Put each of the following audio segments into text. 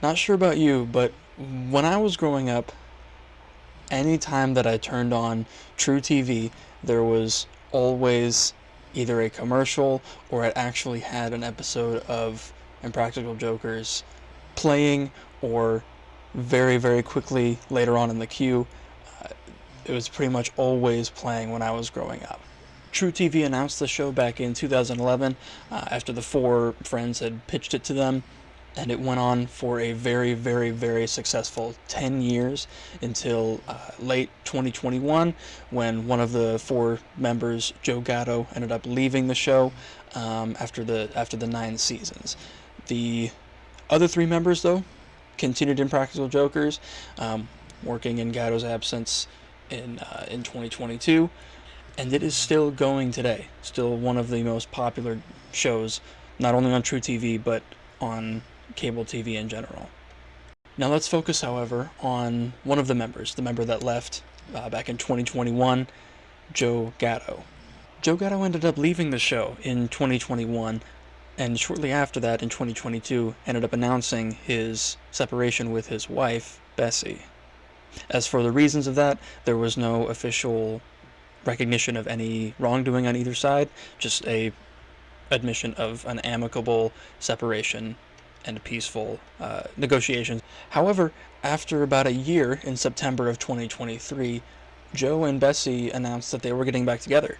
Not sure about you, but when I was growing up, any time that I turned on True TV, there was always either a commercial or it actually had an episode of Impractical Jokers playing, or very, very quickly later on in the queue, uh, it was pretty much always playing when I was growing up. True TV announced the show back in 2011 after the four friends had pitched it to them, and it went on for a very, very, very successful 10 years until late 2021, when one of the four members, Joe Gatto, ended up leaving the show after the 9 seasons. The other three members, though, continued Impractical Jokers, working in Gatto's absence in 2022, and it is still going today. Still one of the most popular shows, not only on True TV but on cable TV in general. Now let's focus, however, on one of the members, the member that left back in 2021, Joe Gatto. Joe Gatto ended up leaving the show in 2021, and shortly after that, in 2022, ended up announcing his separation with his wife, Bessie. As for the reasons of that, there was no official recognition of any wrongdoing on either side, just a admission of an amicable separation and peaceful negotiations. However, after about a year, in September of 2023, Joe and Bessie announced that they were getting back together.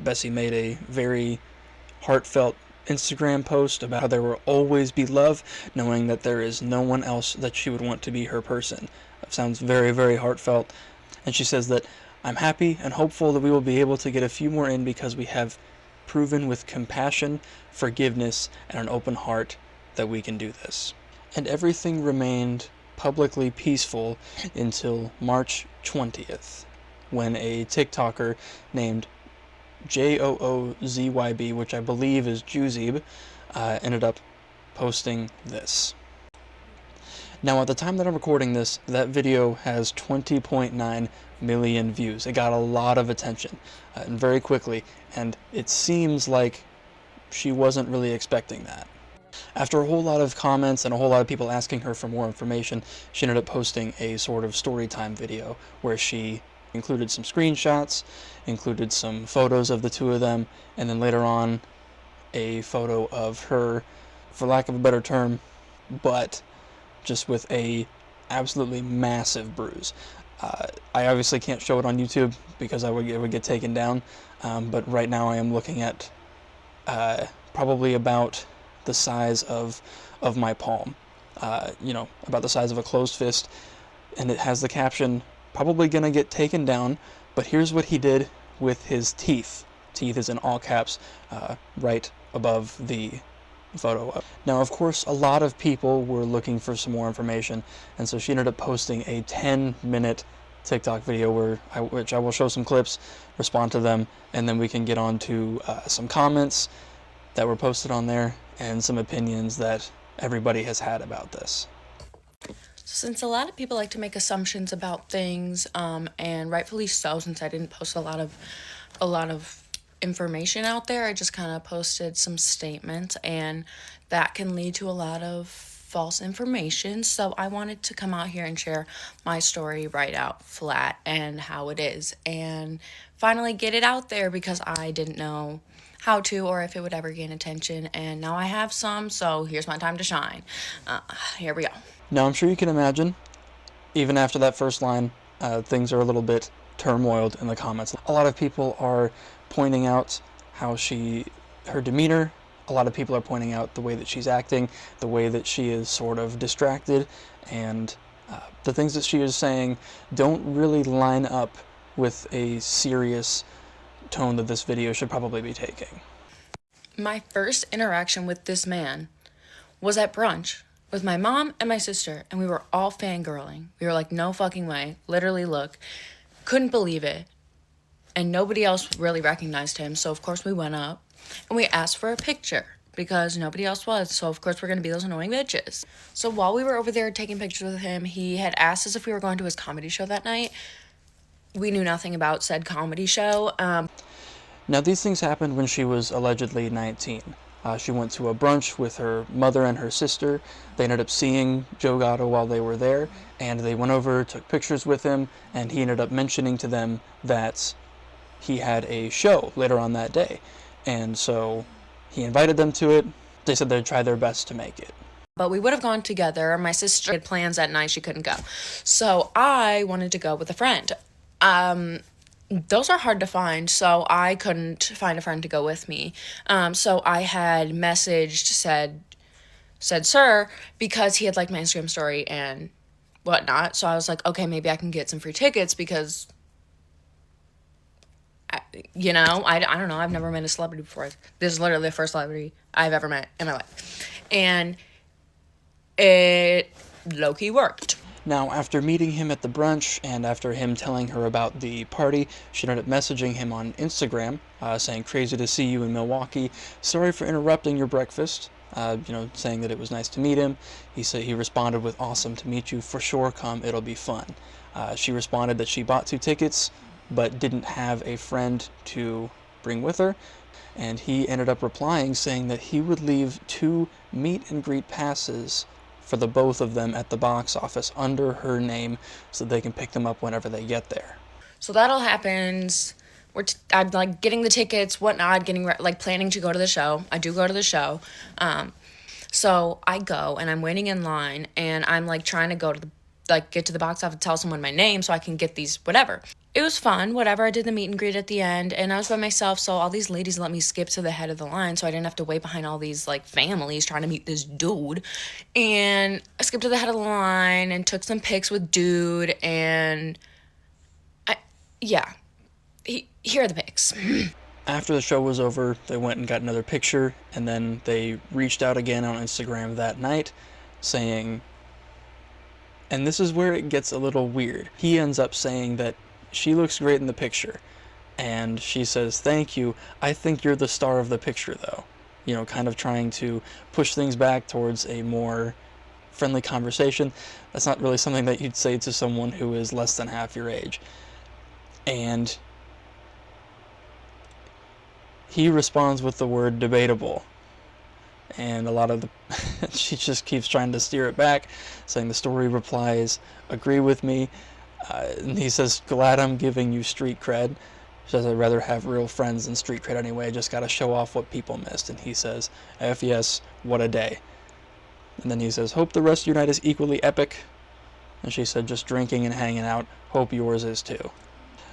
Bessie made a very heartfelt Instagram post about how there will always be love, knowing that there is no one else that she would want to be her person. That sounds very, very heartfelt. And she says that, "I'm happy and hopeful that we will be able to get a few more in because we have proven with compassion, forgiveness, and an open heart that we can do this." And everything remained publicly peaceful until March 20th, when a TikToker named JOOZYB, which I believe is Juzib, ended up posting this. Now, at the time that I'm recording this, that video has 20.9 million views. It got a lot of attention, and very quickly, and it seems like she wasn't really expecting that. After a whole lot of comments and a whole lot of people asking her for more information, she ended up posting a sort of story time video where she included some screenshots, included some photos of the two of them, and then later on a photo of her, for lack of a better term, but just with a absolutely massive bruise. I obviously can't show it on YouTube because it would get taken down, but right now I am looking at probably about the size of my palm, about the size of a closed fist, and it has the caption, "Probably gonna get taken down, but here's what he did with his teeth." Teeth is in all caps, right above the photo. Now, of course, a lot of people were looking for some more information, and so she ended up posting a 10-minute TikTok video which I will show some clips, respond to them, and then we can get on to some comments that were posted on there and some opinions that everybody has had about this. Since a lot of people like to make assumptions about things, and rightfully so, since I didn't post a lot of information out there, I just kind of posted some statements, and that can lead to a lot of false information. So I wanted to come out here and share my story right out flat and how it is, and finally get it out there because I didn't know how to or if it would ever gain attention, and now I have some, so here's my time to shine. Here we go. Now, I'm sure you can imagine, even after that first line, things are a little bit turmoiled in the comments. A lot of people are pointing out her demeanor. A lot of people are pointing out the way that she's acting, the way that she is sort of distracted, and the things that she is saying don't really line up with a serious tone that this video should probably be taking. My first interaction with this man was at brunch with my mom and my sister, and we were all fangirling. We were like, no fucking way. Literally, look. Couldn't believe it. And nobody else really recognized him, so of course we went up and we asked for a picture because nobody else was, so of course we're gonna be those annoying bitches. So while we were over there taking pictures with him, he had asked us if we were going to his comedy show that night. We knew nothing about said comedy show. Now, these things happened when she was allegedly 19. She went to a brunch with her mother and her sister. They ended up seeing Joe Gatto while they were there, and they went over, took pictures with him, and he ended up mentioning to them that he had a show later on that day. And so he invited them to it. They said they'd try their best to make it. But we would have gone together. My sister had plans that night. She couldn't go. So I wanted to go with a friend. Those are hard to find, so I couldn't find a friend to go with me. So I had messaged, said, sir, because he had liked my Instagram story and whatnot. So I was like, okay, maybe I can get some free tickets because, I don't know. I've never met a celebrity before. This is literally the first celebrity I've ever met in my life. And it low-key worked. Now, after meeting him at the brunch and after him telling her about the party, she ended up messaging him on Instagram, saying, crazy to see you in Milwaukee. Sorry for interrupting your breakfast. Saying that it was nice to meet him. He responded with, awesome to meet you. For sure, come. It'll be fun. She responded that she bought 2 tickets, but didn't have a friend to bring with her. And he ended up replying saying that he would leave 2 meet and greet passes for the both of them at the box office under her name so they can pick them up whenever they get there. So that all happens. I'm like getting the tickets, whatnot, planning to go to the show. I do go to the show. So I go and I'm waiting in line and I'm like trying to go to get to the box office, tell someone my name so I can get these, whatever. It was fun, whatever. I did the meet and greet at the end and I was by myself. So all these ladies let me skip to the head of the line so I didn't have to wait behind all these families trying to meet this dude. And I skipped to the head of the line and took some pics with dude and here are the pics. After the show was over, they went and got another picture, and then they reached out again on Instagram that night, saying, and this is where it gets a little weird. He ends up saying that she looks great in the picture, and she says, thank you, I think you're the star of the picture, though. Kind of trying to push things back towards a more friendly conversation. That's not really something that you'd say to someone who is less than half your age. And he responds with the word debatable. And a lot of she just keeps trying to steer it back, saying the story replies, agree with me. And he says, glad I'm giving you street cred. She says, I'd rather have real friends than street cred anyway. I just got to show off what people missed. And he says, F yes, what a day. And then he says, hope the rest of your night is equally epic. And she said, just drinking and hanging out. Hope yours is too.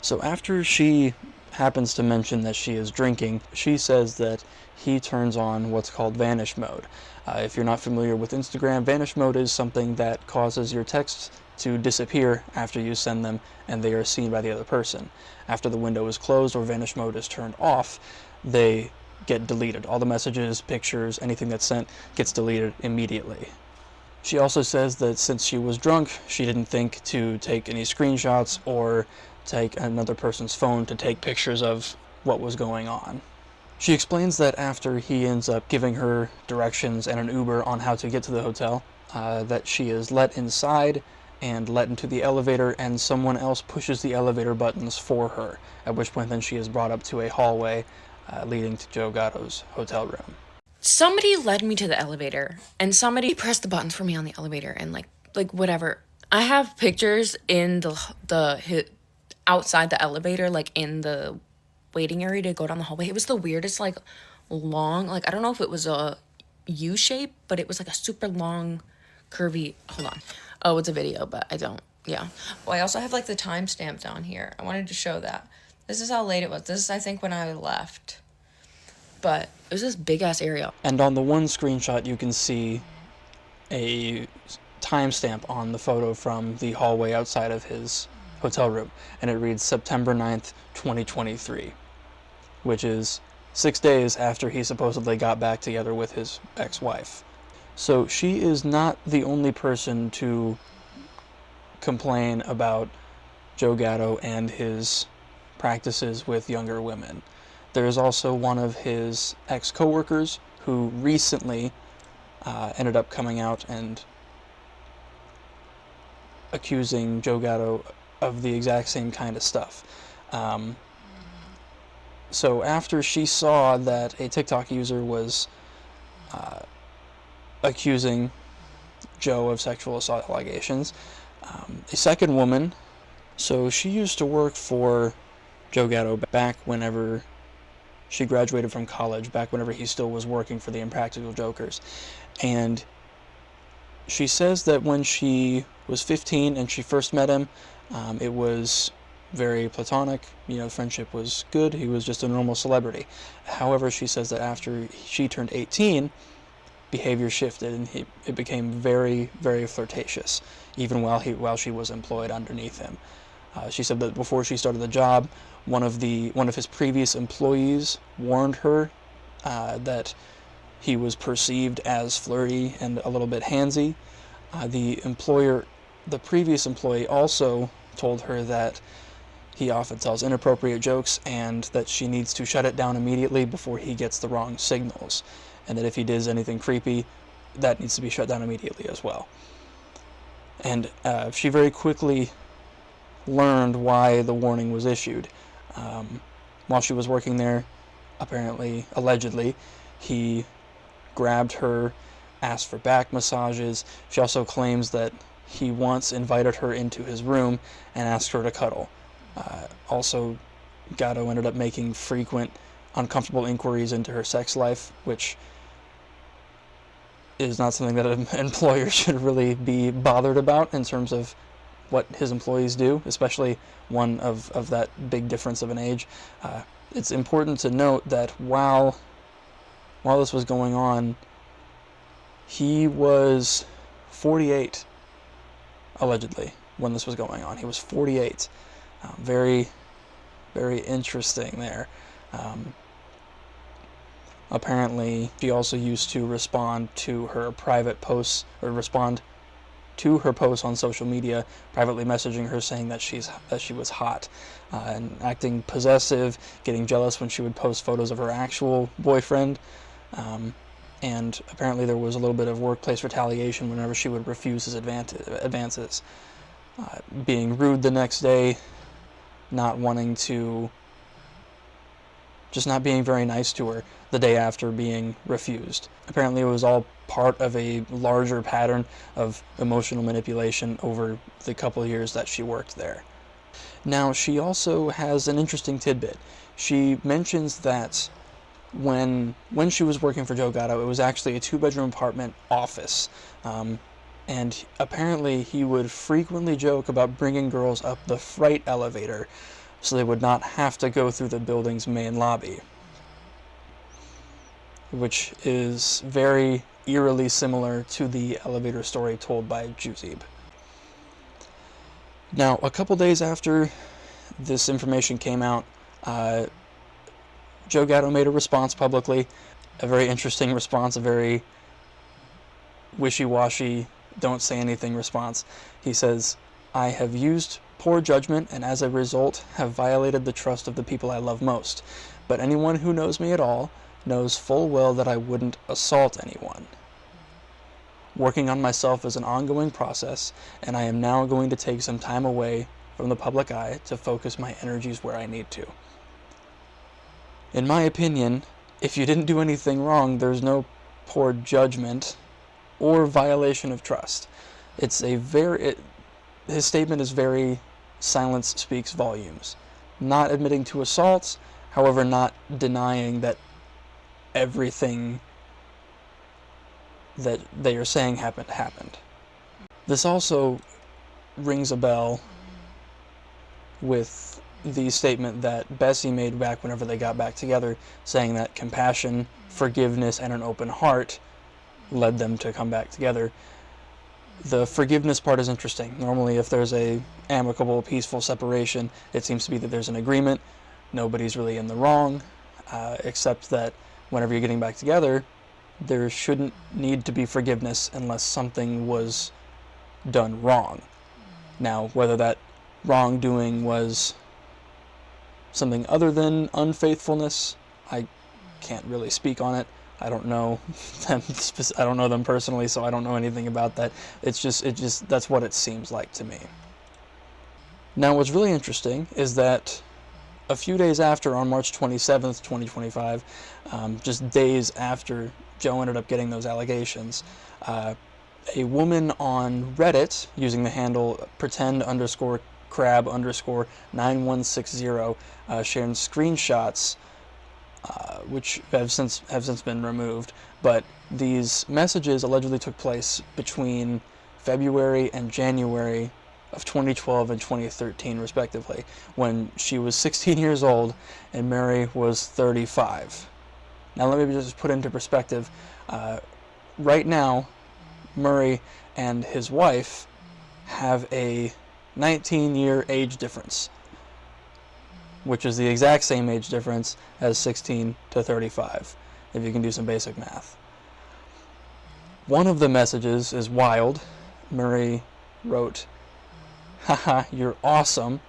So after she happens to mention that she is drinking, she says that he turns on what's called vanish mode. If you're not familiar with Instagram, vanish mode is something that causes your texts to disappear after you send them and they are seen by the other person. After the window is closed or vanish mode is turned off, they get deleted. All the messages, pictures, anything that's sent gets deleted immediately. She also says that since she was drunk, she didn't think to take any screenshots or take another person's phone to take pictures of what was going on. She explains that after he ends up giving her directions and an Uber on how to get to the hotel, that she is let inside and let into the elevator and someone else pushes the elevator buttons for her, at which point then she is brought up to a hallway leading to Joe Gatto's hotel room. Somebody led me to the elevator and somebody pressed the buttons for me on the elevator and whatever. I have pictures in the outside the elevator, in the waiting area to go down the hallway. It was the weirdest, long, I don't know if it was a U shape, but it was a super long, curvy, hold on. Oh, it's a video, but I don't, yeah. Well, I also have the timestamp down here. I wanted to show that. This is how late it was. This is, I think, when I left. But it was this big-ass area. And on the one screenshot, you can see a timestamp on the photo from the hallway outside of his hotel room, and it reads September 9th, 2023, which is 6 days after he supposedly got back together with his ex-wife. So she is not the only person to complain about Joe Gatto and his practices with younger women. There is also one of his ex-coworkers who recently ended up coming out and accusing Joe Gatto of the exact same kind of stuff. So after she saw that a TikTok user was accusing Joe of sexual assault allegations. A second woman, so she used to work for Joe Gatto back whenever she graduated from college, back whenever he still was working for the Impractical Jokers. And she says that when she was 15 and she first met him, it was very platonic. Friendship was good. He was just a normal celebrity. However, she says that after she turned 18, behavior shifted and it became very, very flirtatious, even while she was employed underneath him. She said that before she started the job, one of his previous employees warned her that he was perceived as flirty and a little bit handsy. The previous employee also told her that he often tells inappropriate jokes and that she needs to shut it down immediately before he gets the wrong signals, and that if he does anything creepy, that needs to be shut down immediately as well. And she very quickly learned why the warning was issued. While she was working there, allegedly, he grabbed her, asked for back massages. She also claims that he once invited her into his room and asked her to cuddle. Also, Gatto ended up making frequent, uncomfortable inquiries into her sex life, which is not something that an employer should really be bothered about in terms of what his employees do, especially one of that big difference of an age. It's important to note that while this was going on, he was 48, allegedly, when this was going on. He was 48. Very, very interesting there. Apparently, she also used to respond to her private posts, or respond to her posts on social media, privately messaging her saying that she was hot, and acting possessive, getting jealous when she would post photos of her actual boyfriend. And apparently there was a little bit of workplace retaliation whenever she would refuse his advances. Being rude the next day, not being very nice to her the day after being refused. Apparently it was all part of a larger pattern of emotional manipulation over the couple of years that she worked there. Now, she also has an interesting tidbit. She mentions that when she was working for Joe Gatto, it was actually a 2-bedroom apartment office. And apparently he would frequently joke about bringing girls up the freight elevator so they would not have to go through the building's main lobby, which is very eerily similar to the elevator story told by Juzib. Now, a couple days after this information came out, Joe Gatto made a response publicly, a very interesting response, a very wishy-washy, don't say anything response. He says, "I have used poor judgment and as a result have violated the trust of the people I love most. But anyone who knows me at all knows full well that I wouldn't assault anyone. Working on myself is an ongoing process, and I am now going to take some time away from the public eye to focus my energies where I need to. In my opinion, if you didn't do anything wrong, there's no poor judgment or violation of trust." His statement is very silence speaks volumes. Not admitting to assaults, however, not denying that everything that they are saying happened. This also rings a bell with the statement that Bessie made back whenever they got back together, saying that compassion, forgiveness, and an open heart led them to come back together. The forgiveness part is interesting. Normally, if there's a amicable, peaceful separation, it seems to be that there's an agreement. Nobody's really in the wrong, except that whenever you're getting back together, there shouldn't need to be forgiveness unless something was done wrong. Now, whether that wrongdoing was something other than unfaithfulness, I can't really speak on it. I don't know them. I don't know them personally, so I don't know anything about that. It just that's what it seems like to me. Now, what's really interesting is that a few days after, on March 27th, 2025, just days after Joe ended up getting those allegations. A woman on Reddit using the handle pretend_crab_9160 sharing screenshots, which have since been removed. But these messages allegedly took place between February and January of 2012 and 2013, respectively, when she was 16 years old and Mary was 35. Now, let me just put into perspective. Right now, Murray and his wife have a 19-year age difference, which is the exact same age difference as 16 to 35, if you can do some basic math. One of the messages is wild. Murray wrote, "Haha, you're awesome.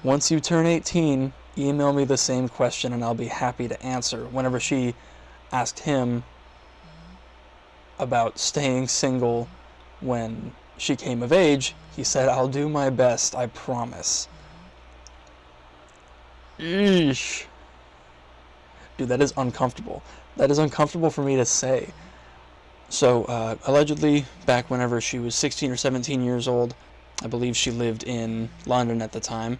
Once you turn 18, email me the same question and I'll be happy to answer." Whenever she asked him about staying single when she came of age, he said, "I'll do my best, I promise." Eesh. Dude, that is uncomfortable. That is uncomfortable for me to say. So, allegedly, back whenever she was 16 or 17 years old, I believe she lived in London at the time.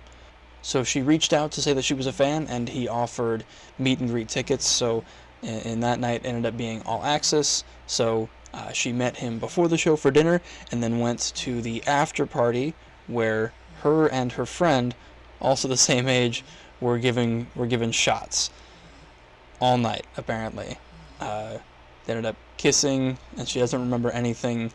So she reached out to say that she was a fan, and he offered meet and greet tickets. So, and that night ended up being all access. So she met him before the show for dinner, and then went to the after party where her and her friend, also the same age, were given shots all night. Apparently, they ended up kissing, and she doesn't remember anything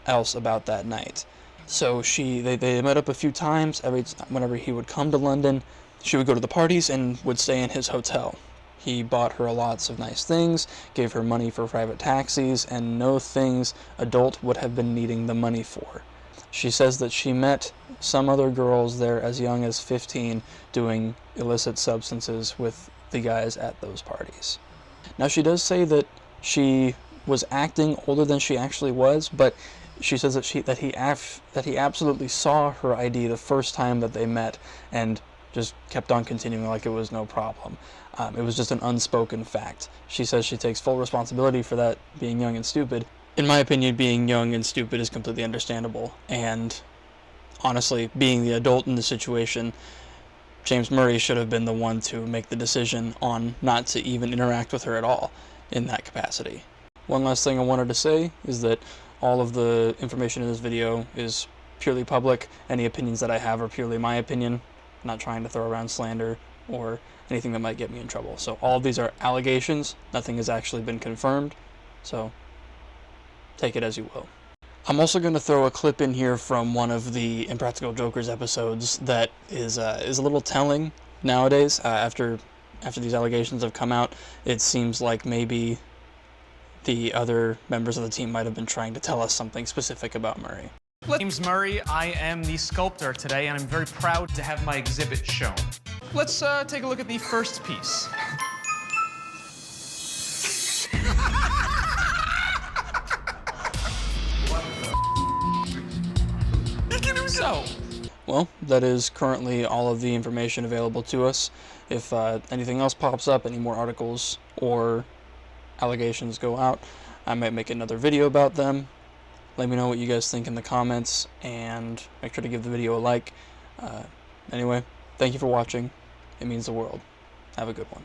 else about that night. So they met up a few times. Whenever he would come to London, she would go to the parties and would stay in his hotel. He bought her lots of nice things, gave her money for private taxis, and no things adult would have been needing the money for. She says that she met some other girls there as young as 15 doing illicit substances with the guys at those parties. Now, she does say that she was acting older than she actually was, but she says that he absolutely saw her ID the first time that they met and just kept on continuing like it was no problem. It was just an unspoken fact. She says she takes full responsibility for that, being young and stupid. In my opinion, being young and stupid is completely understandable, and honestly, being the adult in the situation, James Murray should have been the one to make the decision on not to even interact with her at all in that capacity. One last thing I wanted to say is that all of the information in this video is purely public. Any opinions that I have are purely my opinion. I'm not trying to throw around slander or anything that might get me in trouble. So all of these are allegations. Nothing has actually been confirmed. So take it as you will. I'm also going to throw a clip in here from one of the Impractical Jokers episodes that is a little telling nowadays. After these allegations have come out, it seems like maybe the other members of the team might have been trying to tell us something specific about Murray. My name's Murray. I am the sculptor today, and I'm very proud to have my exhibit shown. Let's take a look at the first piece. You can do so. Well, that is currently all of the information available to us. If anything else pops up, any more articles or allegations go out, I might make another video about them. Let me know what you guys think in the comments, and make sure to give the video a like. Anyway, thank you for watching. It means the world. Have a good one.